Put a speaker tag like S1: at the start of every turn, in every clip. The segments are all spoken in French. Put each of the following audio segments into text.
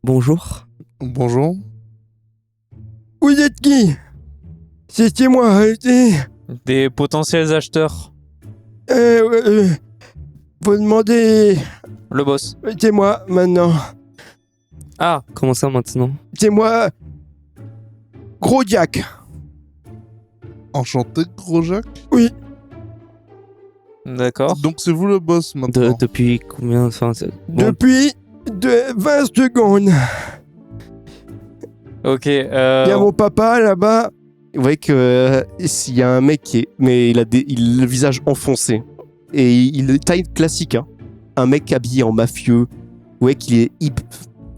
S1: Bonjour.
S2: Bonjour.
S3: Vous êtes qui? C'est moi.
S4: Des potentiels acheteurs.
S3: Vous demandez...
S4: Le boss.
S3: C'est moi, maintenant.
S4: Ah,
S1: Comment ça maintenant?
S3: C'est moi... Gros Jack.
S2: Enchanté, gros Jacques.
S4: d'accord.
S2: Donc c'est vous le boss maintenant.
S1: Depuis combien? Bon.
S3: Depuis 20 secondes.
S4: Ok.
S3: Il y a mon papa, là-bas.
S5: Vous voyez que s'il y a un mec qui est... Mais il a le visage enfoncé. Et il taille classique, hein. Un mec habillé en mafieux. Vous voyez qu'il est...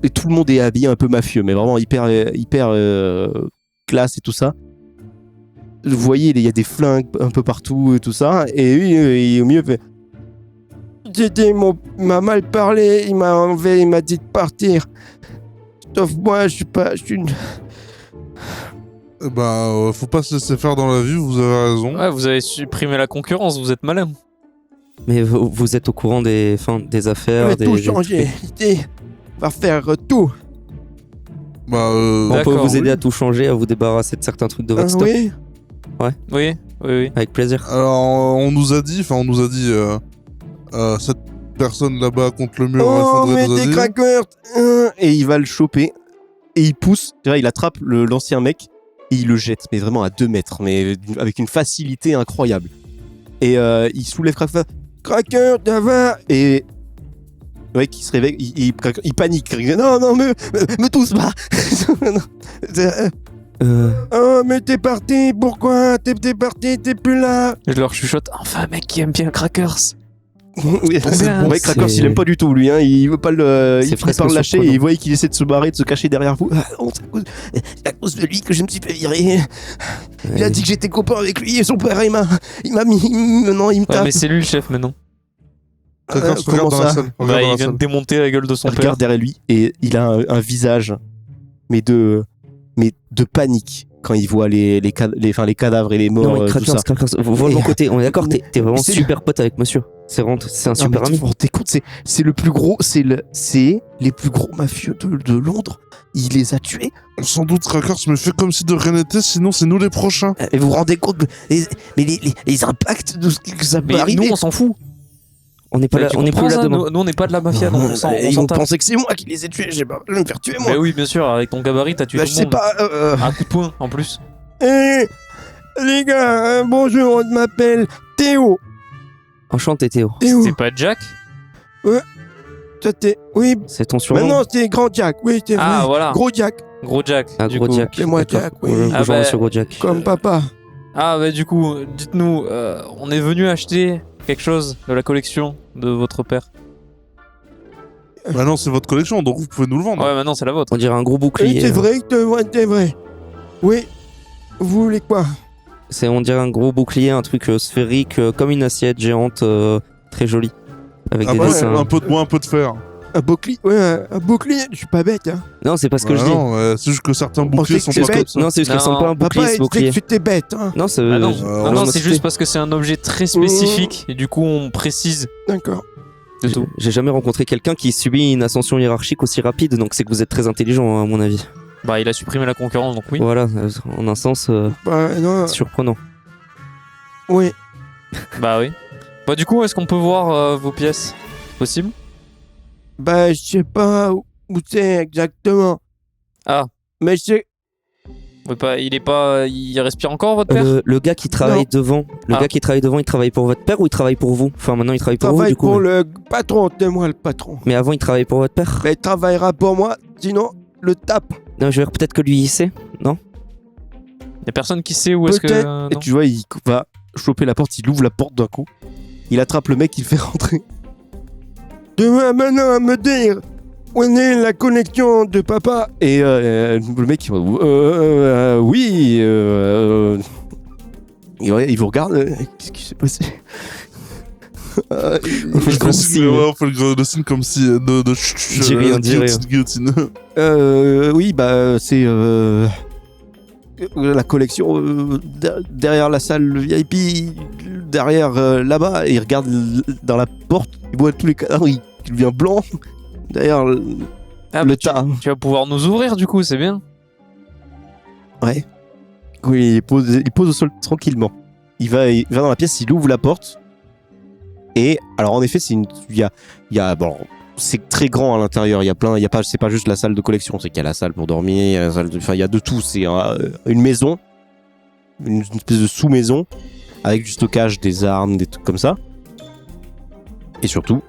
S5: Et tout le monde est habillé un peu mafieux, mais vraiment hyper classe et tout ça. Vous voyez, il y a des flingues un peu partout et tout ça. Et lui, au mieux, fait...
S3: Il m'a mal parlé, il m'a dit de partir. Sauf moi, je suis une...
S2: Faut pas se laisser faire dans la vie, vous avez raison.
S4: Ouais, vous avez supprimé la concurrence, vous êtes malin.
S1: Mais vous êtes au courant des affaires,
S3: Je vais tout changer. On va faire tout.
S1: On peut
S4: D'accord,
S1: vous aider
S2: oui.
S1: à tout changer, à vous débarrasser de certains trucs de votre stock.
S3: Oui.
S4: Oui.
S1: Avec plaisir.
S2: Alors on nous a dit cette personne là-bas contre le mur
S3: Oh,
S2: effondré
S3: mais
S2: nous a
S3: des
S2: dit.
S3: crackers.
S5: Et il va le choper. Et il pousse. Il attrape l'ancien mec. Et il le jette. Mais vraiment à 2 mètres. Mais avec une facilité incroyable. Et il soulève
S3: Cracker, d'avant.
S5: Et le mec, il se réveille, il panique. Non, me touche pas.
S3: Oh, mais t'es parti. Pourquoi? T'es parti, t'es plus là.
S4: Je leur chuchote. Enfin, un mec qui aime bien Crackers.
S5: Oui,
S4: bien,
S5: ouais, Krakers, il aime pas du tout, lui. Hein. Il veut pas le.
S1: C'est
S5: Il finit par
S1: presque
S5: le lâcher
S1: surprenant.
S5: et il voit qu'il essaie de se barrer, de se cacher derrière vous. Ah, non, c'est à cause de lui que je me suis fait virer. Il a dit que j'étais copain avec lui et son père, il m'a mis. Maintenant, il me
S4: Ouais,
S5: tape.
S4: mais c'est lui le chef maintenant.
S2: Crackers,
S5: Comment
S2: regarde dans la
S5: ça
S2: salle. Regarde dans
S4: Il
S2: la
S4: vient
S2: salle.
S4: de démonter la gueule de son père.
S5: Regarde derrière lui et il a un visage, mais de panique quand il voit les cadavres et les morts,
S1: Non, mais
S5: tout ça.
S1: Crackers, vois de mon côté, on est d'accord, t'es vraiment
S5: C'est-
S1: super pote avec monsieur. C'est un super
S5: Non, mais
S1: ami.
S5: tu te rends compte, c'est le plus gros, c'est les plus gros mafieux de Londres. Il les a tués.
S2: Sans doute Crackers, mais fait comme si de rien n'était, sinon c'est nous les prochains.
S5: Et vous vous rendez compte les impacts de ce que ça peut
S4: Mais
S5: arriver.
S4: nous, on s'en fout.
S1: On n'est pas là,
S4: Tu
S1: on n'est
S4: comprends
S1: plus là
S4: ça
S1: demain.
S4: Nous, on n'est pas de la mafia, donc on s'en
S5: Ils vont
S4: tape.
S5: penser que c'est moi qui les ai tués. Je vais me faire tuer moi.
S4: Mais oui, bien sûr, avec ton gabarit, t'as tué
S5: Bah,
S4: tout
S5: je
S4: le
S5: sais
S4: monde.
S5: pas.
S4: Un coup de poing, en plus.
S3: Eh, les gars, bonjour, on m'appelle Théo.
S1: Enchanté Théo.
S3: Théo.
S4: C'est pas Jack?
S3: Ça t'es... Oui,
S1: C'est ton surnom.
S3: maintenant c'est Grand Jack. Oui, c'est
S4: Ah,
S3: vrai.
S4: voilà.
S3: Gros Jack,
S4: Gros Jack.
S1: Ah,
S4: du
S1: gros
S4: coup.
S1: Jack.
S3: C'est moi,
S1: D'accord.
S3: Jack, oui.
S1: Bonjour,
S4: Ah bah-
S1: monsieur Gros Jack.
S3: comme papa.
S4: Ah, bah, du coup, dites-nous, on est venu acheter quelque chose de la collection de votre père.
S2: Bah non, c'est votre collection, donc vous pouvez nous le vendre.
S4: Ouais, maintenant, c'est la vôtre.
S1: On dirait un gros
S3: Oui,
S1: bouclier.
S3: c'est vrai, c'est vrai. Oui, vous voulez quoi?
S1: On dirait un gros bouclier, un truc sphérique, comme une assiette géante, très jolie. Avec des
S2: bah,
S1: dessins.
S2: un peu de bois, un peu de fer.
S3: Un bouclier? Ouais, un bouclier, je suis pas bête, hein.
S1: Non, c'est pas ce que
S2: Bah
S1: je dis.
S2: non, c'est juste que certains boucliers sont
S3: sait que
S2: pas
S3: c'est
S2: comme ça.
S1: Non, c'est juste qu'elles sont
S4: Non.
S1: pas un bouclier,
S3: Papa,
S1: ce
S3: il disait
S1: bouclier.
S3: que c'était bête, hein.
S1: Non, c'est.
S4: Ah non,
S2: on
S4: non,
S2: va
S4: c'est juste parce que c'est un objet très spécifique et du coup on précise
S3: D'accord.
S4: de tout.
S1: J'ai jamais rencontré quelqu'un qui subit une ascension hiérarchique aussi rapide, donc c'est que vous êtes très intelligent, à mon avis.
S4: Bah il a supprimé la concurrence donc oui.
S1: Voilà, en un sens
S3: Bah, non,
S1: surprenant.
S3: oui.
S4: Bah oui. Bah du coup est-ce qu'on peut voir vos pièces? Possible?
S3: Bah, je sais pas où c'est exactement.
S4: Ah.
S3: Mais c'est...
S4: Oui, pas, il respire encore votre père?
S1: Le gars qui travaille devant,
S4: Ah.
S1: il travaille pour votre père ou il travaille pour vous? Enfin, maintenant il travaille pour vous
S3: Travaille
S1: du coup.
S3: pour
S1: mais...
S3: le patron, c'est moi le patron.
S1: mais avant il travaillait pour votre père?
S3: Mais il travaillera pour moi, sinon, le tape.
S1: Non, je veux dire peut-être que lui il sait, non?
S4: Y'a personne qui sait où est-ce que...
S3: Peut-être.
S5: Et
S4: non
S5: tu vois, il va choper la porte, il ouvre la porte d'un coup. Il attrape le mec, il le fait rentrer.
S3: Tu vas maintenant me dire où est la connexion de papa?
S5: Et le mec, il va, oui. Il vous regarde. Qu'est-ce qui s'est passé?
S2: On fait
S1: Comme si-
S2: on fait le signe comme si
S1: Dis rien, dis rien.
S2: guillotine.
S5: Oui, bah c'est la collection derrière la salle VIP, derrière là-bas. Et il regarde dans la porte, il voit tous les cadavres, il devient blanc. Derrière. le tas.
S4: Tu vas pouvoir nous ouvrir du coup, c'est bien.
S5: Ouais. Oui, il pose au sol tranquillement. Il va dans la pièce, il ouvre la porte. Et alors en effet, il y a bon, c'est très grand à l'intérieur. C'est pas juste la salle de collection, c'est qu'il y a la salle pour dormir, il y a de tout. C'est une maison, une espèce de sous-maison avec du stockage, des armes, des trucs comme ça. Et surtout,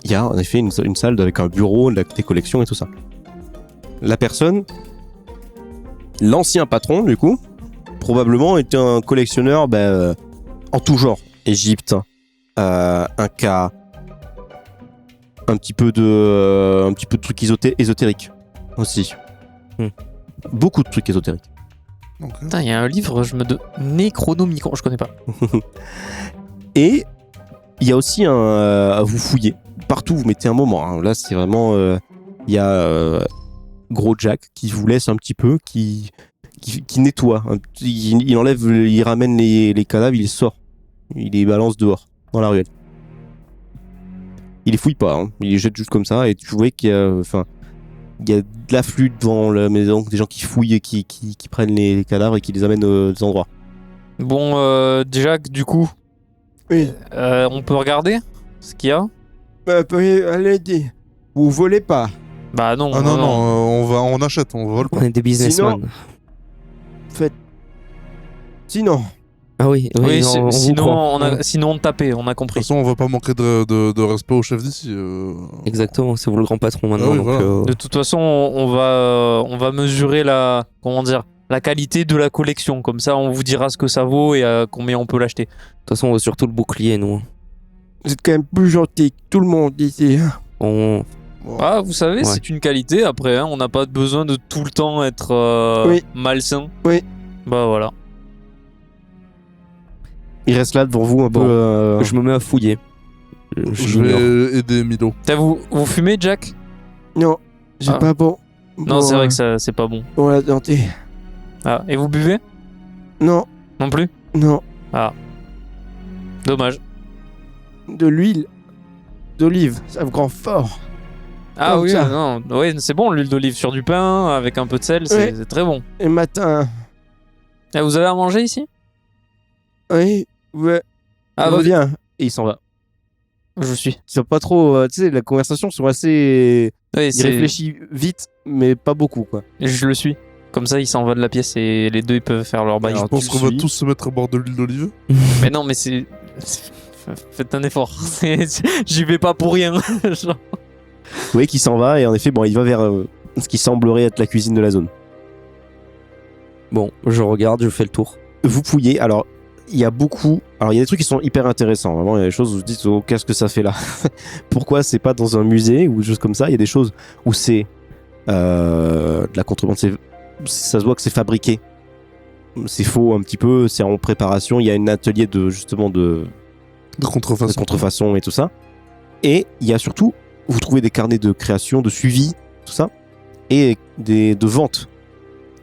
S5: il y a en effet une salle avec un bureau, des collections et tout ça. La personne, l'ancien patron du coup, probablement était un collectionneur en tout genre. Égypte, Inca, un petit peu de trucs ésotériques aussi. Beaucoup de trucs ésotériques.
S2: Ok.
S4: Putain, il y a un livre, Necronomicon, je connais pas.
S5: Et il y a aussi vous fouillez partout, vous mettez un moment. Hein. Là, c'est vraiment il y a Gros Jack qui vous laisse un petit peu, qui nettoie. Il enlève, il ramène les cadavres, il les sort, il les balance dehors dans la ruelle. Il les fouille pas, hein. Il les jette juste comme ça et tu vois qu'il y a, il y a de l'afflux devant la maison, des gens qui fouillent et qui prennent les cadavres et qui les amènent aux endroits.
S4: Bon, Jack, du coup,
S3: Oui.
S4: on peut regarder ce qu'il y a?
S3: Allez, vous volez pas.
S4: Bah non.
S2: Ah non, on achète, on vole pas.
S1: On est des businessmen.
S3: Sinon,
S1: Ah oui,
S4: Oui,
S1: non, on vous
S4: sinon,
S1: croit.
S4: sinon on tapait, on a
S2: De toute
S4: compris.
S2: façon, on va pas manquer de respect au chef d'ici.
S1: Exactement, c'est vous le grand patron maintenant.
S2: Ah oui,
S1: donc,
S2: voilà.
S4: De toute façon, on va mesurer la qualité de la collection. Comme ça, on vous dira ce que ça vaut et à combien on peut l'acheter.
S1: de toute façon, on veut surtout le bouclier, nous.
S3: vous êtes quand même plus gentil que tout le monde ici. Hein.
S1: On...
S4: Ah, vous savez,
S1: Ouais.
S4: c'est une qualité. Après, hein, on n'a pas besoin de tout le temps être
S3: Oui.
S4: malsain.
S3: Oui.
S4: Bah voilà.
S5: Il reste là devant vous un
S1: Bon.
S5: peu.
S1: Je me mets à fouiller.
S2: Je vais aider Milo.
S4: Vous fumez, Jack?
S3: Non, j'ai
S4: Ah.
S3: pas bon.
S4: Non, c'est vrai que ça, c'est pas bon.
S3: Bon, la santé.
S4: Ah, et vous buvez?
S3: Non,
S4: Non plus?
S3: non.
S4: Dommage.
S3: De l'huile d'olive, ça me rend fort.
S4: Ah
S3: Comme
S4: oui,
S3: ça.
S4: non, ouais, c'est bon, l'huile d'olive sur du pain avec un peu de sel,
S3: Ouais.
S4: c'est très bon.
S3: Et matin,
S4: Et vous avez à manger ici?
S3: oui, ouais,
S4: Ah, vous...
S3: reviens.
S5: Et il s'en va.
S4: je suis.
S5: Ils sont pas trop. Tu sais, la conversation sont assez.
S4: Oui,
S5: Il réfléchit vite, mais pas beaucoup, quoi.
S4: Je le suis. Comme ça, il s'en va de la pièce et les deux ils peuvent faire leur bail.
S5: Alors,
S2: Je pense
S5: tu
S2: qu'on va
S5: suis.
S2: tous se mettre à bord de l'huile d'olive.
S4: Mais non, mais faites un effort. J'y vais pas pour rien. Genre.
S5: Vous voyez qu'il s'en va, et en effet, bon, il va vers ce qui semblerait être la cuisine de la zone.
S1: Bon, je regarde, je fais le tour.
S5: Vous fouillez, alors, il y a beaucoup. Alors, il y a des trucs qui sont hyper intéressants. Vraiment, il y a des choses où vous vous dites, oh, qu'est-ce que ça fait là? Pourquoi c'est pas dans un musée ou des choses comme ça? Il y a des choses où c'est de la contrebande. Ça se voit que c'est fabriqué. C'est faux un petit peu, c'est en préparation. Il y a un atelier justement de
S2: De
S5: contrefaçon et tout ça. Et il y a surtout, vous trouvez des carnets de création, de suivi, tout ça, et de vente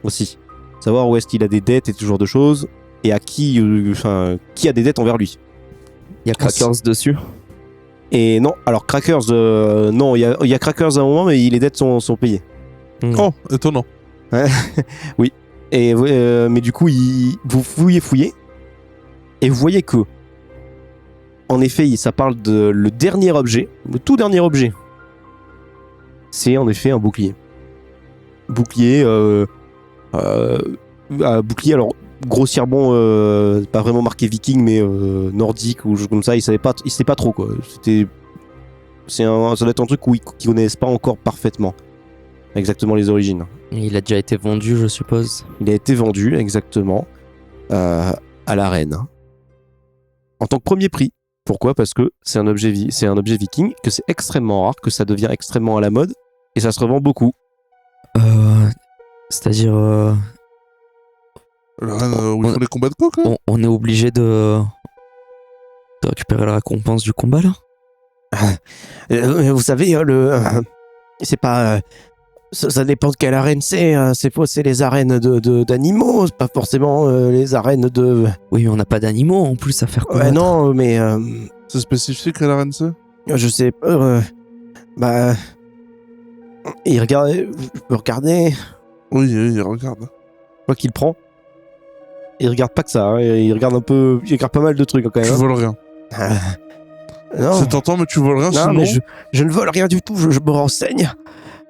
S5: aussi. Savoir où est-ce qu'il a des dettes et ce genre de choses, et à qui a des dettes envers lui.
S1: Il y a Crackers dessus.
S5: Et non, alors Crackers, non, il y a Crackers à un moment, mais les dettes sont payées.
S2: Oh, étonnant.
S5: Et mais du coup, vous fouillez, et vous voyez que, en effet, ça parle de le dernier objet, le tout dernier objet. C'est en effet un bouclier. Bouclier, alors grossièrement, pas vraiment marqué viking, mais nordique ou chose comme ça. Il savait pas trop quoi. Ça doit être un truc qu'ils connaissent pas encore parfaitement, exactement les origines.
S1: Et il a déjà été vendu, je suppose.
S5: Il a été vendu exactement à la reine en tant que premier prix. Pourquoi? Parce que c'est un objet viking, que c'est extrêmement rare, que ça devient extrêmement à la mode et ça se revend beaucoup.
S1: C'est-à-dire,
S2: La reine où il faut les combats de coq, là.
S1: on est obligé de récupérer la récompense du combat là.
S5: Vous savez, c'est pas. Ça dépend de quelle arène c'est. C'est les arènes d'animaux, c'est pas forcément les arènes de.
S1: Oui, mais on n'a pas d'animaux en plus à faire combattre.
S5: Ouais, non, mais
S2: C'est spécifique quelle arène c'est?
S5: je sais pas. Bah. Et il regarde, je peux regarder.
S2: Oui, regarde.
S5: Je vois qu'il prend. Il regarde pas que ça, hein, il regarde un peu, il regarde pas mal de trucs quand même.
S2: Tu voles rien.
S5: Non,
S2: C'est tentant, mais tu voles rien,
S5: non
S2: sinon...
S5: mais je ne vole rien du tout, je me renseigne.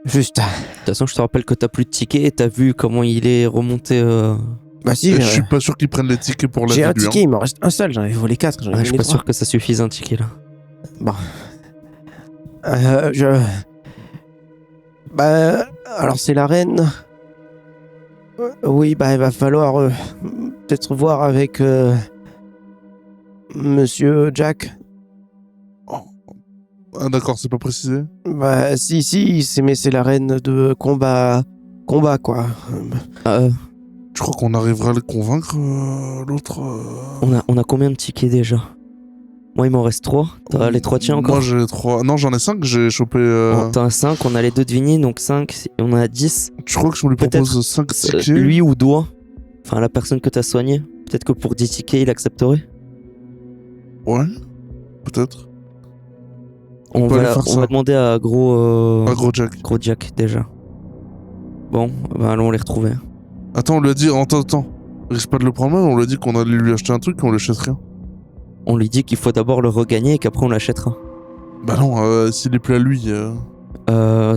S5: Juste.
S1: De toute façon, je te rappelle que t'as plus de tickets et t'as vu comment il est remonté.
S5: Bah si,
S2: Et je suis pas sûr qu'ils prennent les tickets pour la
S5: j'ai un
S2: vie, lui,
S5: ticket, il m'en reste un seul, j'en avais volé 4.
S1: Je suis pas sûr que ça suffise un ticket là.
S5: Bah, alors c'est la reine. Oui, bah il va falloir peut-être voir avec Monsieur Jack.
S2: Ah d'accord, c'est pas précisé.
S5: Bah si, mais c'est la reine de combat quoi.
S2: Tu crois qu'on arrivera à le convaincre, l'autre
S1: On a combien de tickets déjà? Moi, il m'en reste 3. T'as les 3 tiens encore?
S2: Moi, j'ai 3. Non, j'en ai 5, j'ai chopé...
S1: T'en as 5, on a les 2 de Vigny, donc 5, et on en a 10.
S2: Tu crois que je me lui propose 5 tickets
S1: Lui ou Doigt, enfin la personne que t'as soignée, peut-être que pour 10 tickets, il accepterait.
S2: Ouais, peut-être.
S1: On
S2: peut aller
S1: va,
S2: faire
S1: on
S2: ça.
S1: va demander à Gros
S2: Gros Jack.
S1: Gros Jack déjà. Bon, bah allons les retrouver.
S2: Attends, on lui a dit... Attends. Risque pas de le prendre mal, on lui a dit qu'on allait lui acheter un truc et on lui achète rien.
S1: On lui dit qu'il faut d'abord le regagner et qu'après on l'achètera.
S2: Bah non, s'il est plus à lui...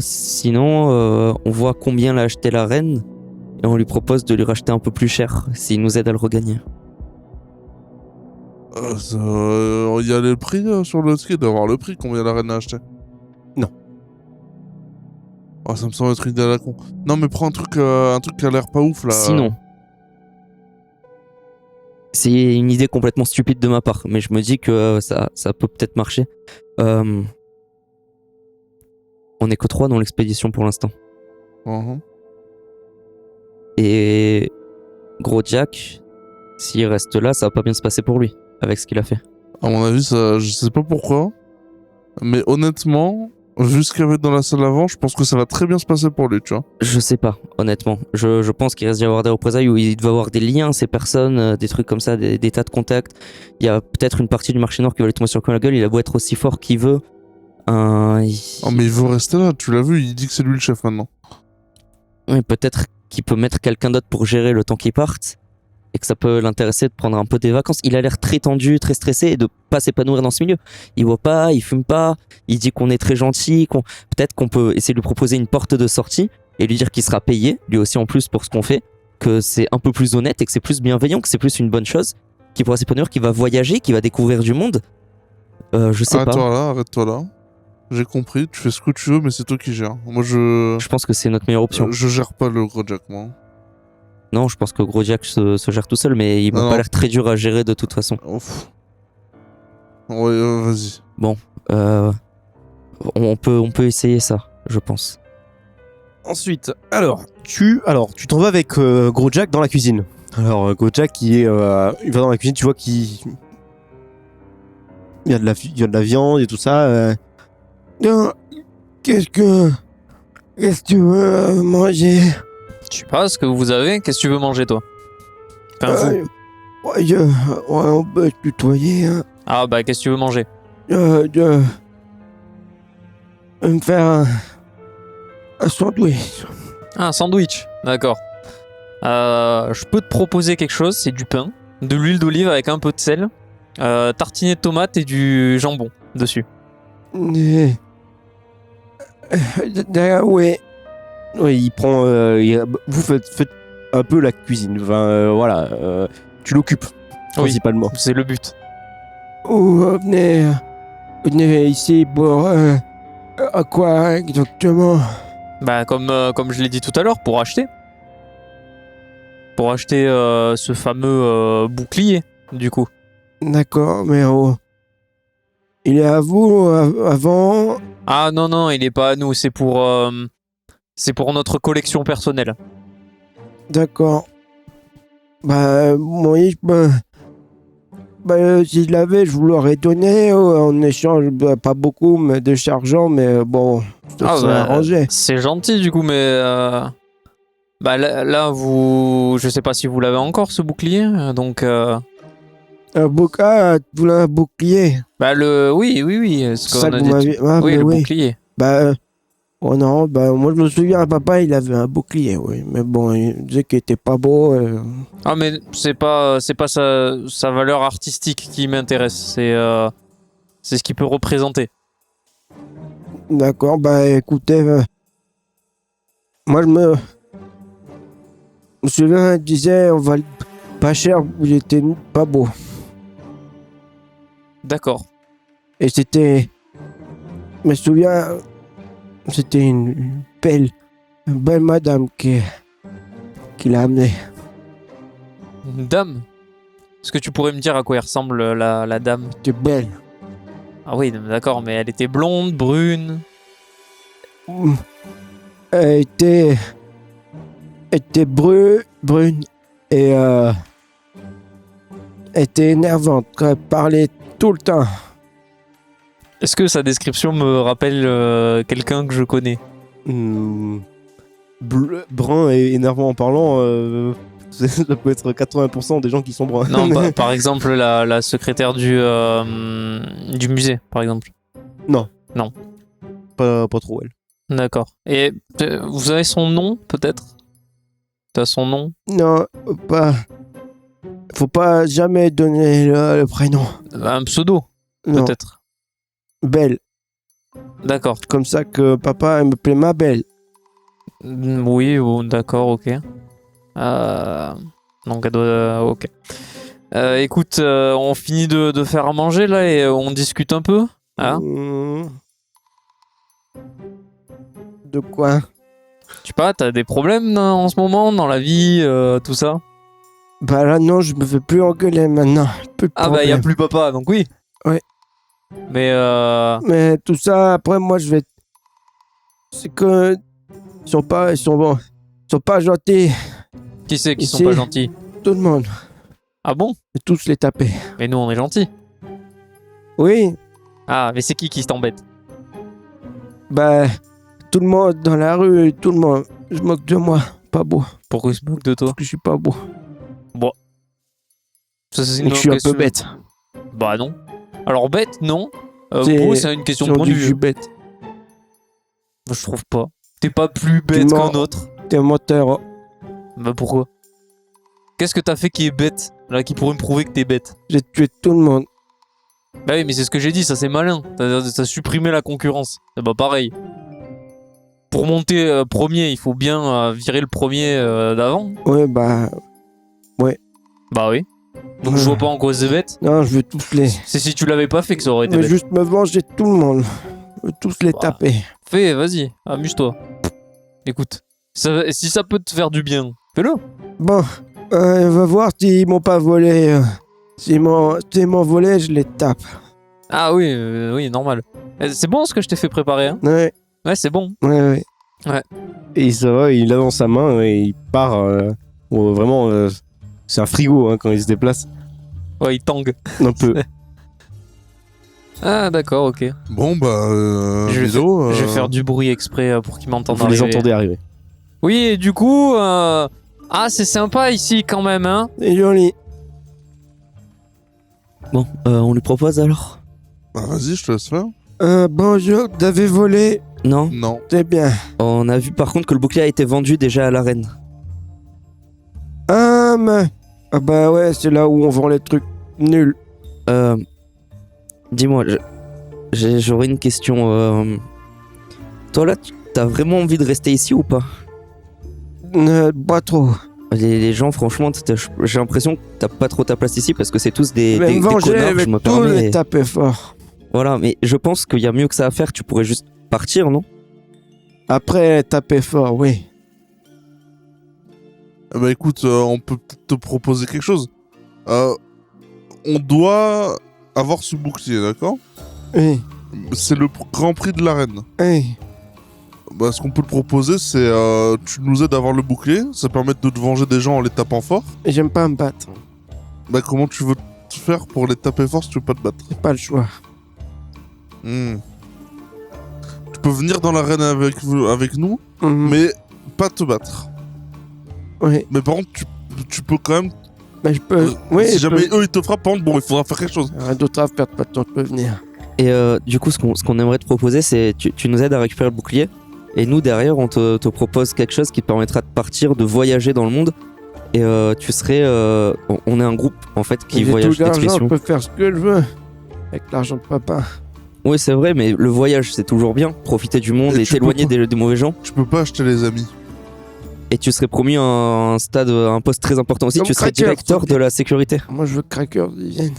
S1: Sinon, on voit combien l'a acheté la reine et on lui propose de lui racheter un peu plus cher s'il nous aide à le regagner.
S2: Il y a le prix sur le ticket, d'avoir le prix, combien la reine a acheté.
S5: Non.
S2: Ah, ça me semble être une idée à la con. Non, mais prends un truc qui a l'air pas ouf là.
S1: Sinon, c'est une idée complètement stupide de ma part, mais je me dis que ça peut peut-être marcher. On est que 3 dans l'expédition pour l'instant.
S2: Mhm.
S1: Et Gros Jack, s'il reste là, ça va pas bien se passer pour lui, avec ce qu'il a fait.
S2: À mon avis, ça, je sais pas pourquoi, mais honnêtement, vu ce qu'il y avait dans la salle avant, je pense que ça va très bien se passer pour lui, tu vois.
S1: Je sais pas, honnêtement. Je pense qu'il reste d'y avoir des représailles où il doit avoir des liens, ces personnes, des trucs comme ça, des tas de contacts. Il y a peut-être une partie du marché noir qui va lui tomber sur la gueule, il a beau être aussi fort qu'il veut.
S2: Oh, mais il veut rester là, tu l'as vu, il dit que c'est lui le chef maintenant.
S1: Oui, peut-être qu'il peut mettre quelqu'un d'autre pour gérer le temps qu'il parte et que ça peut l'intéresser de prendre un peu des vacances. Il a l'air très tendu, très stressé et de pas s'épanouir dans ce milieu. Il boit pas, il fume pas, il dit qu'on est très gentil, peut-être qu'on peut essayer de lui proposer une porte de sortie et lui dire qu'il sera payé, lui aussi en plus pour ce qu'on fait, que c'est un peu plus honnête et que c'est plus bienveillant, que c'est plus une bonne chose, qu'il pourra s'épanouir, qu'il va voyager, qu'il va découvrir du monde. Je sais pas.
S2: Arrête-toi là. J'ai compris, tu fais ce que tu veux, mais c'est toi qui gères. Moi,
S1: Je pense que c'est notre meilleure option.
S2: je gère pas le gros Jack, moi.
S1: Non, je pense que Gros Jack se gère tout seul, mais il m'a
S2: Non.
S1: pas l'air très dur à gérer de toute façon.
S2: Ouf. Ouais, vas-y.
S1: On peut essayer ça, je pense.
S5: Ensuite, tu t'en vas avec Gros Jack dans la cuisine. Alors, Gros Jack, il va dans la cuisine, tu vois qu'il y a de la viande et tout ça.
S3: Qu'est-ce que tu veux manger?
S4: Je sais pas ce que vous avez. Qu'est-ce que tu veux manger, toi? Enfin, vous.
S3: On peut se tutoyer. Hein.
S4: Ah, bah, qu'est-ce que tu veux manger?
S3: Me faire un sandwich.
S4: Ah, un sandwich. D'accord. Je peux te proposer quelque chose. C'est du pain, de l'huile d'olive avec un peu de sel, tartiné de tomates et du jambon dessus.
S3: Oui.
S5: Oui, il prend. Vous faites un peu la cuisine. Enfin, voilà. Tu l'occupes, principalement.
S4: C'est le but.
S3: Venez ici pour à quoi exactement?
S4: Bah, comme je l'ai dit tout à l'heure, pour acheter. Pour acheter ce fameux bouclier, du coup.
S3: D'accord, mais il est à vous avant?
S4: Ah non, il est pas à nous, c'est pour notre collection personnelle.
S3: D'accord. Bah, moi, si je l'avais, je vous l'aurais donné en échange, pas beaucoup, mais de chargeant, mais bon, ça serait arrangé.
S4: C'est gentil du coup, mais bah là vous, je sais pas si vous l'avez encore ce bouclier, donc.
S3: Un bouclier.
S4: Bah oui, ce
S3: C'est ça
S4: qu'on a
S3: que
S4: dit.
S3: vous m'aviez. Ah,
S4: Oui,
S3: mais
S4: le
S3: oui.
S4: bouclier.
S3: Bah, Oh non, bah moi je me souviens, papa il avait un bouclier, oui. Mais bon, il disait qu'il était pas beau.
S4: Ah, mais c'est pas sa valeur artistique qui m'intéresse. C'est ce qu'il peut représenter.
S3: D'accord, bah écoutez, moi je me souviens, il disait on va pas cher, il était pas beau.
S4: D'accord.
S3: Et c'était, je me souviens, c'était une belle madame qui l'a amené.
S4: Une dame. Est-ce que tu pourrais me dire à quoi elle ressemble la dame?
S3: C'était belle.
S4: Ah oui, d'accord, mais elle était blonde, brune.
S3: Elle était brune et elle était énervante quand elle parlait tout le temps.
S4: Est-ce que sa description me rappelle quelqu'un que je connais?
S5: Brun et énervant en parlant, ça peut être 80% des gens qui sont bruns.
S4: Non, par exemple la secrétaire du musée, par exemple.
S5: Pas trop elle.
S4: D'accord. Et vous avez son nom, peut-être? T'as son nom?
S3: Non, faut pas jamais donner le prénom.
S4: Un pseudo,
S3: Non,
S4: peut-être.
S3: Belle.
S4: D'accord.
S3: Comme ça que papa elle me plaît ma belle.
S4: Oui, d'accord, ok. Donc elle doit... ok. Écoute, on finit de faire à manger là et on discute un peu. Hein?
S3: De quoi?
S4: Je sais pas, t'as des problèmes en ce moment dans la vie, tout ça?
S3: Bah là non, je me fais plus engueuler maintenant. Plus de
S4: Ah bah y a
S3: problème.
S4: plus papa, donc oui.
S3: Ouais.
S4: Mais
S3: Mais tout ça, après moi je vais... C'est que... Ils sont pas gentils,
S4: qui c'est qui sont
S3: Ici.
S4: pas gentils?
S3: tout le monde.
S4: Ah bon?
S3: Je vais tous les taper.
S4: Mais nous on est gentils.
S3: Oui,
S4: Ah, mais c'est qui t'embête?
S3: bah... Tout le monde dans la rue, tout le monde. Je moque de moi. Pas beau.
S4: Pourquoi ils se moquent de toi?
S3: Parce que je suis pas beau.
S4: Ça, c'est
S3: Et que je suis un peu bête.
S4: Bah non. Alors bête, non.
S3: C'est-
S4: Beau, c'est une question de
S3: Ils ont
S4: point
S3: dit
S4: de
S3: que je suis
S4: vue.
S3: bête.
S4: Je trouve pas. T'es pas plus bête
S3: mens.
S4: qu'un autre.
S3: T'es un menteur. Oh.
S4: Bah pourquoi? Qu'est-ce que t'as fait qui est bête? Là, qui pourrait me prouver que t'es bête?
S3: J'ai tué tout le monde.
S4: Bah oui, mais c'est ce que j'ai dit, ça c'est malin. T'as supprimé la concurrence. Bah pareil. Pour monter premier, il faut bien virer le premier d'avant.
S3: Ouais, bah...
S4: Bah oui. Donc je vois pas en quoi c'est bête.
S3: Non, je veux tous les...
S4: C'est si tu l'avais pas fait que ça aurait été
S3: Je veux
S4: bête.
S3: juste me venger de tout le monde. Je veux tous les
S4: Bah.
S3: taper.
S4: Fais, vas-y, amuse-toi. Écoute, si ça peut te faire du bien, fais-le.
S3: Bon, on va voir s'ils m'ont pas volé. S'ils m'ont volé, je les tape.
S4: Ah oui, oui, normal. C'est bon ce que je t'ai fait préparer, hein?
S3: Ouais,
S4: Ouais, c'est bon.
S3: ouais.
S5: Et ça va, il l'a dans sa main et il part. Vraiment, c'est un frigo hein, quand il se déplace.
S4: Ouais, il tangue.
S5: Un peu.
S4: Ah d'accord, ok.
S2: Bon, bah,
S4: Je vais
S2: Milo,
S4: Je vais faire du bruit exprès pour qu'ils m'entendent
S5: Vous les
S4: arriver.
S5: entendez arriver.
S4: Oui, et du coup... Ah, c'est sympa ici quand même, hein?
S3: C'est joli.
S1: Bon, on lui propose alors?
S2: Bah, vas-y, je te laisse faire.
S3: Bonjour, t'avais volé.
S1: Non?
S2: Non.
S3: C'est bien.
S1: On a vu par contre que le bouclier a été vendu déjà à l'arène.
S3: Ah, mais... Ah bah ouais, c'est là où on vend les trucs nuls.
S1: Dis-moi, j'aurais une question. Toi là, t'as vraiment envie de rester ici ou pas?
S3: Pas trop.
S1: Les gens, franchement, j'ai l'impression que t'as pas trop ta place ici parce que c'est tous
S3: Je vais
S1: des
S3: me venger
S1: connards,
S3: avec
S1: je me
S3: tous les
S1: permets.
S3: taper fort.
S1: Voilà, mais je pense qu'il y a mieux que ça à faire. Tu pourrais juste partir, non?
S3: Après, taper fort, oui.
S2: Bah écoute, on peut peut-être te proposer quelque chose. On doit avoir ce bouclier, d'accord?
S3: Oui,
S2: C'est le grand prix de l'arène.
S3: oui.
S2: Bah, ce qu'on peut te proposer, c'est tu nous aides à avoir le bouclier. Ça permet de te venger des gens en les tapant fort.
S3: Et j'aime pas me battre.
S2: Bah, comment tu veux te faire pour les taper fort si tu veux pas te battre?
S3: J'ai pas le choix.
S2: Tu peux venir dans l'arène avec nous,
S3: Mhm.
S2: mais pas te battre.
S3: Oui,
S2: Mais par contre, tu peux quand même.
S3: mais je peux... Oui,
S2: si
S3: je
S2: jamais
S3: peux...
S2: eux ils te frappent, par contre, bon, il faudra faire quelque chose.
S3: Rien d'autre à faire, pas de temps, je peux venir.
S1: Et du coup, ce qu'on aimerait te proposer, c'est tu nous aides à récupérer le bouclier. Et nous, derrière, on te propose quelque chose qui te permettra de partir, de voyager dans le monde. Et tu serais... on est un groupe, en fait, qui
S3: J'ai
S1: voyage
S3: tout l'argent, je
S1: d'expédition.
S3: peux faire ce que je veux. Avec l'argent de papa.
S1: Oui, c'est vrai, mais le voyage, c'est toujours bien. Profiter du monde
S2: Et
S1: et
S2: tu peux
S1: t'éloigner
S2: pas-
S1: des mauvais gens.
S2: Je peux pas acheter les amis.
S1: Et tu serais promu à un stade, à un poste très important aussi.
S3: Comme
S1: Tu serais
S3: Cracker,
S1: directeur
S3: faut-
S1: de la sécurité.
S3: Moi, je veux que Cracker vienne.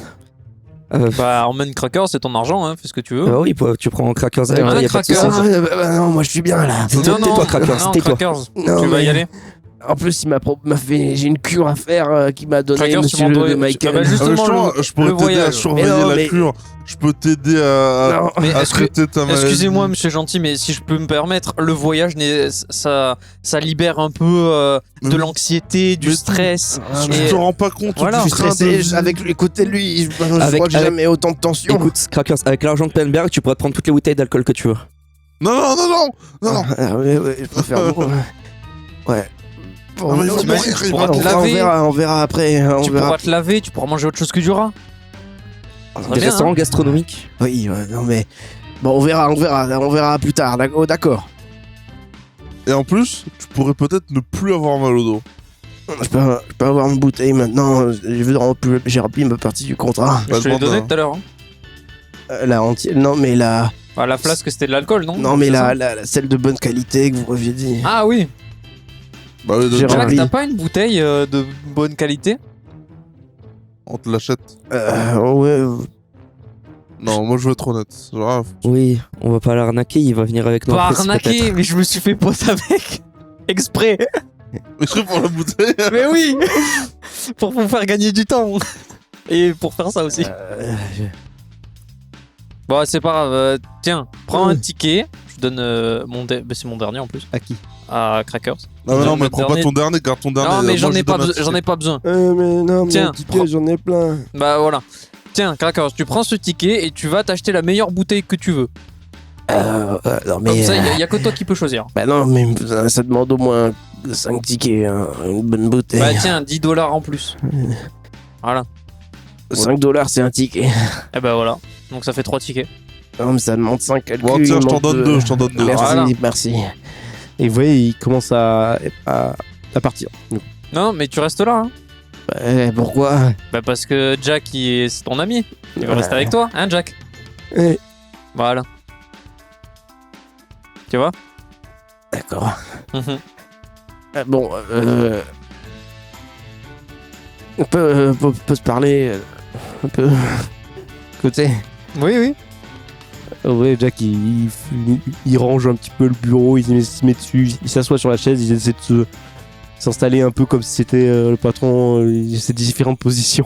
S4: Bah, emmène Cracker, c'est ton argent, hein, fais ce que tu veux.
S1: Ah oui, tu prends Crackers avec
S4: Ah,
S1: toi, y a pas de
S4: Crackers.
S1: souci.
S3: Non, moi, je suis bien là.
S1: Tais-toi, Crackers,
S4: non,
S1: tais-toi.
S4: Crackers,
S3: Non,
S4: tu vas y
S3: mais-
S4: aller.
S3: En plus, il m'a fait. J'ai une cure à faire qu'il m'a donné
S4: Crackers, tu
S3: monsieur
S4: m'en
S3: le
S4: dois-
S3: Michael.
S4: Ah bah, juste- Justement,
S2: je pourrais
S4: le
S2: t'aider à
S4: voyage.
S2: surveiller
S3: Mais non,
S2: la
S3: mais-
S2: cure. Je peux t'aider à
S3: Non.
S4: Mais
S2: à
S4: est-ce que-
S2: traiter ta maladie.
S4: Excusez-moi, monsieur gentil, mais si je peux me permettre, le voyage, ça libère un peu de
S2: Mais-
S4: l'anxiété, du
S2: mais-
S4: stress.
S3: Ah,
S2: Tu
S4: Et-
S2: te rends pas compte
S4: Voilà.
S2: du
S3: Je suis
S2: train de
S3: stressé
S2: vie.
S3: avec lui. Écoutez, lui, je
S1: Avec-
S3: crois que j'ai
S1: avec-
S3: jamais autant de tension.
S1: Écoute, Crackers, avec l'argent de Penberg, tu pourrais te prendre toutes les bouteilles d'alcool que tu veux.
S2: Non, non, non, non, non, non.
S3: Ouais, je préfère. Ouais. Bon,
S2: Ah, mais il va
S3: on-
S2: mourir, il va
S3: on
S4: te
S3: verra,
S4: laver.
S3: on verra après.
S4: Tu pourras te laver, tu pourras manger autre chose que du rat. Ça serait
S1: Des
S4: bien,
S1: restaurants
S4: hein.
S1: gastronomiques.
S3: Oui, ouais, non mais. Bon, on verra plus tard. D'accord.
S2: Et en plus, tu pourrais peut-être ne plus avoir mal au dos.
S3: Je peux avoir une bouteille maintenant. J'ai rempli ma partie du contrat.
S4: Je te l'ai
S2: demande,
S4: donné
S2: hein.
S4: tout à l'heure. Hein.
S3: La entière. Non, mais la.
S4: Ah, la flasque, c'était de l'alcool, non
S3: Non, mais
S4: C'est ça
S3: celle de bonne qualité que vous m'aviez dit.
S4: Ah oui.
S2: Bah oui,
S3: J'ai
S2: donne-
S3: rempli.
S4: Jack, t'as pas une bouteille de bonne qualité?
S2: on te l'achète.
S3: Ouais.
S2: Non, moi je veux être honnête. Genre,
S1: Oui, on va pas l'arnaquer, il va venir avec nous.
S4: Pas
S1: après,
S4: arnaqué,
S1: peut-être.
S4: mais je me suis fait pote avec. Exprès.
S2: je serais pour la bouteille.
S4: Mais oui. Pour vous faire gagner du temps. Et pour faire ça aussi. Bon, c'est pas grave. Tiens, prends un ticket. Je donne c'est mon dernier en plus.
S3: À qui?
S4: À Crackers.
S2: Non, mais non,
S4: Donne
S2: mais
S4: le
S2: prends pas
S4: dernier.
S2: ton dernier, garde ton dernier.
S4: Non, mais
S2: Moi,
S4: j'en
S2: je
S4: ai pas,
S2: donne un
S4: j'en ai
S2: ticket.
S4: pas besoin.
S3: Mais non,
S4: Tiens,
S3: mon ticket, j'en ai plein.
S4: Bah voilà. Tiens, Crackers, tu prends ce ticket et tu vas t'acheter la meilleure bouteille que tu veux.
S3: Non,
S4: Comme
S3: mais.
S4: ça, il y a que toi qui peux choisir.
S3: Bah non, mais ça demande au moins 5 tickets, hein, une bonne bouteille.
S4: Bah tiens, $10 en plus. Voilà.
S3: $5, c'est un ticket.
S4: Et bah voilà. Donc ça fait 3 tickets.
S3: Non, mais ça demande 5 calculs.
S2: Bon, tiens,
S3: il
S2: je t'en
S3: manque
S2: donne
S3: de-
S2: deux, je t'en donne deux.
S3: Merci,
S4: Voilà.
S3: merci.
S5: Et vous voyez, il commence à partir.
S4: Non, mais tu restes là. Hein.
S3: Pourquoi
S4: Bah parce que Jack, c'est ton ami. Il va
S3: Ouais.
S4: rester avec toi, hein Jack?
S3: Ouais.
S4: Voilà. Tu vois?
S3: D'accord.
S4: Mhm.
S3: Bon, on peut se parler un peu. Côté.
S4: Oui, oui.
S5: Ouais, Jack, il range un petit peu le bureau, il se met dessus, il s'assoit sur la chaise, il essaie de s'installer un peu comme si c'était le patron, il essaie de différentes positions.